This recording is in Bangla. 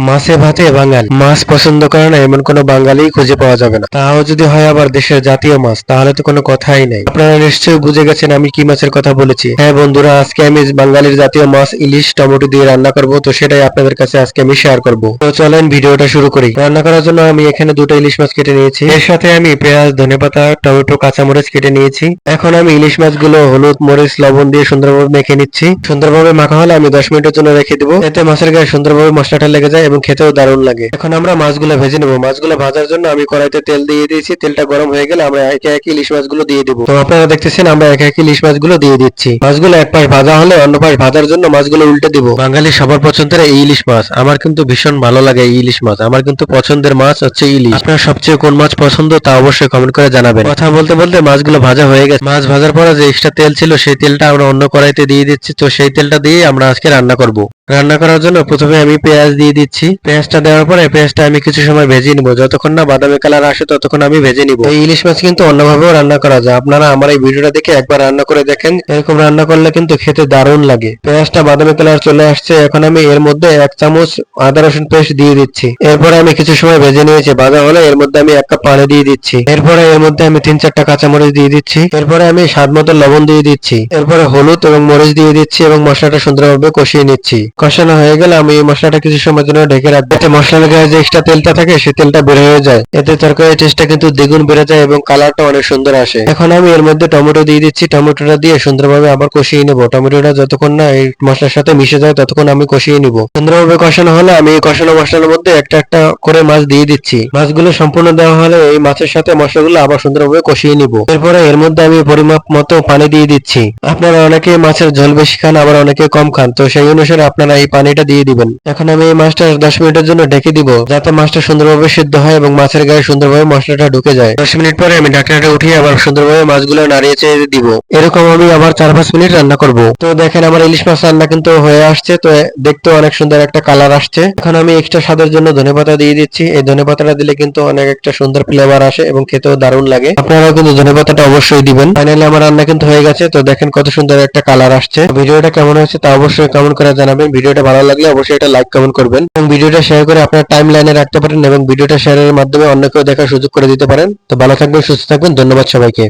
মাছে ভাতে বাঙালি। মাছ পছন্দ করে না এমন কোনো বাঙালি খুঁজে পাওয়া যাবে না। তাও যদি হয় আবার দেশের জাতীয় মাছ, তাহলে তো কোনো কথাই নাই। আপনারা নিশ্চয়ই বুঝে গেছেন আমি কি মাছের কথা বলেছি। হ্যাঁ বন্ধুরা, আজকে আমি বাঙালির জাতীয় মাছ ইলিশ টমেটো দিয়ে রান্না করব, তো সেটাই আপনাদের কাছে আজকে আমি শেয়ার করব। তো চলেন ভিডিওটা শুরু করি। রান্না করার জন্য আমি এখানে দুটো ইলিশ মাছ কেটে নিয়েছি। এর সাথে আমি পেঁয়াজ, ধনেপাতা, টমেটো, কাঁচামরিচ কেটে নিয়েছি। এখন আমি ইলিশ মাছগুলো হলুদ, মরিচ, লবণ দিয়ে সুন্দরভাবে মেখে নিচ্ছি। সুন্দরভাবে মাখা হলে আমি 10 মিনিটের জন্য রেখে দিব। এতে মাছের গায়ে সুন্দরভাবে মশলাটা লেগে যায় এবং খেতেও দারুণ লাগে। এখন আমরা মাছগুলো ভেজে নেব। মাছগুলো ভাজার জন্য আমি কড়াইতে তেল দিয়ে দিয়েছি। তেলটা গরম হয়ে গেলে আমরা একে একে ইলিশ মাছগুলো দিয়ে দিব। তো আপনারা দেখতেছেন আমরা একে একে ইলিশ মাছগুলো দিয়ে দিচ্ছি। মাছগুলো এক পাশ ভাজা হলে অন্য পাশ ভাজার জন্য মাছগুলো উল্টে দিব। বাঙালি সবার পছন্দের এই ইলিশ মাছ। আমার কিন্তু ভীষণ ভালো লাগে এই ইলিশ মাছ। আমার কিন্তু পছন্দের মাছ হচ্ছে ইলিশ। আপনার সবচেয়ে কোন মাছ পছন্দ তা অবশ্যই কমেন্ট করে জানাবেন। কথা বলতে বলতে মাছগুলো ভাজা হয়ে গেছে। মাছ ভাজার পরে যে এক্সট্রা তেল ছিল সেই তেলটা আমরা অন্য কড়াইতে দিয়ে দিচ্ছি। তো সেই তেলটা দিয়ে আমরা আজকে রান্না করব। রান্না করার জন্য প্রথমে আমি পেঁয়াজ দিয়ে দিচ্ছি। পেঁয়াজটা দেওয়ার পরে পেঁয়াজটা আমি কিছু সময় ভেজে নিব। যতক্ষণ না বাদামি কালার আসে ততক্ষণ আমি ভেজে নিব। এই ইলিশ মাছ কিন্তু অন্যভাবেও রান্না করা যায়। আপনারা আমার এই ভিডিওটা দেখে একবার রান্না করে দেখেন। এরকম রান্না করলে কিন্তু খেতে দারুণ লাগে। পেঁয়াজটা বাদামি কালার চলে আসছে। এখন আমি এর মধ্যে 1 চামচ আদা রসুন পেস্ট দিয়ে দিচ্ছি। এরপরে আমি কিছু সময় ভেজে নিয়েছি। ভাজা হলে এর মধ্যে আমি 1 কাপ পানি দিয়ে দিচ্ছি। এরপরে এর মধ্যে আমি 3-4টা কাঁচামরিচ দিয়ে দিচ্ছি। এরপরে আমি স্বাদ মতো লবণ দিয়ে দিচ্ছি। এরপরে হলুদ এবং মরিচ দিয়ে দিচ্ছি এবং মশলাটা সুন্দরভাবে কষিয়ে নিচ্ছি। কষানো হয়ে গেলে আমি এই মশলাটা কিছু সময়ের জন্য ঢেকে রাখবো। এতে মশলার গায়ে যে এক্সট্রা তেলটা থাকে সেই তেলটা বের হয়ে যায়। এতে তরকারির টেস্টটা কিন্তু দ্বিগুণ বেড়ে যায় এবং কালারটা অনেক সুন্দর আসে। এখন আমি এর মধ্যে টমেটো দিয়ে দিচ্ছি। টমেটোটা দিয়ে সুন্দরভাবে আবার কষিয়ে নেব। টমেটোটা যতক্ষণ না এই মশলার সাথে মিশে যায় ততক্ষণ আমি কষিয়ে নিব। সুন্দরভাবে কষানো হলে আমি এই কষানো মশলার মধ্যে একটা একটা করে মাছ দিয়ে দিচ্ছি। মাছগুলো সম্পূর্ণ দেওয়া হলে এই মাছের সাথে মশলাগুলো আবার সুন্দরভাবে কষিয়ে নিব। এরপরে এর মধ্যে আমি পরিমাপ মতো পানি দিয়ে দিচ্ছি। আপনারা অনেকে মাছের ঝোল বেশি খান, আবার অনেকে কম খান, তো সেই অনুসারে আপনারা এই পানিটা দিয়ে দিবেন। এখন আমি এই মাছটা 10 মিনিটের জন্য ঢেকে দিব, যাতে মাছটা সুন্দরভাবে সিদ্ধ হয় এবং মাছের গায়ে সুন্দরভাবে মশলাটা ঢুকে যায়। 10 মিনিট পরে আমি ঢাকনাটা উঠিয়ে আবার সুন্দরভাবে মাছগুলো নাড়িয়ে চেড়ে দিব। এরকম আমি আবার 4-5 মিনিট রান্না করব। তো দেখেন আমার ইলিশ মাছ রান্না কিন্তু হয়ে আসছে। তো দেখতেও অনেক সুন্দর একটা কালার আসছে। এখন আমি এক্সট্রা স্বাদের জন্য ধনেপাতা দিয়ে দিচ্ছি। এই ধনেপাতাটা দিলে কিন্তু অনেক একটা সুন্দর ফ্লেভার আসে এবং খেতেও দারুণ লাগে। আপনারাও কিন্তু ধনেপাতাটা অবশ্যই দিবেন। ফাইনালি আমার রান্না কিন্তু হয়ে গেছে। তো দেখেন কত সুন্দর একটা কালার আসছে। ভিডিওটা কেমন হয়েছে তা অবশ্যই কমেন্ট করে জানাবেন। ভিডিওটা ভালো লাগলে অবশ্যই এটা লাইক কমেন্ট করবেন এবং ভিডিওটা শেয়ার করে আপনার টাইম লাইনে রাখতে পারেন এবং ভিডিওটা শেয়ারের মাধ্যমে অন্যকেও দেখার সুযোগ করে দিতে পারেন। তো ভালো থাকবেন, সুস্থ থাকবেন। ধন্যবাদ সবাইকে।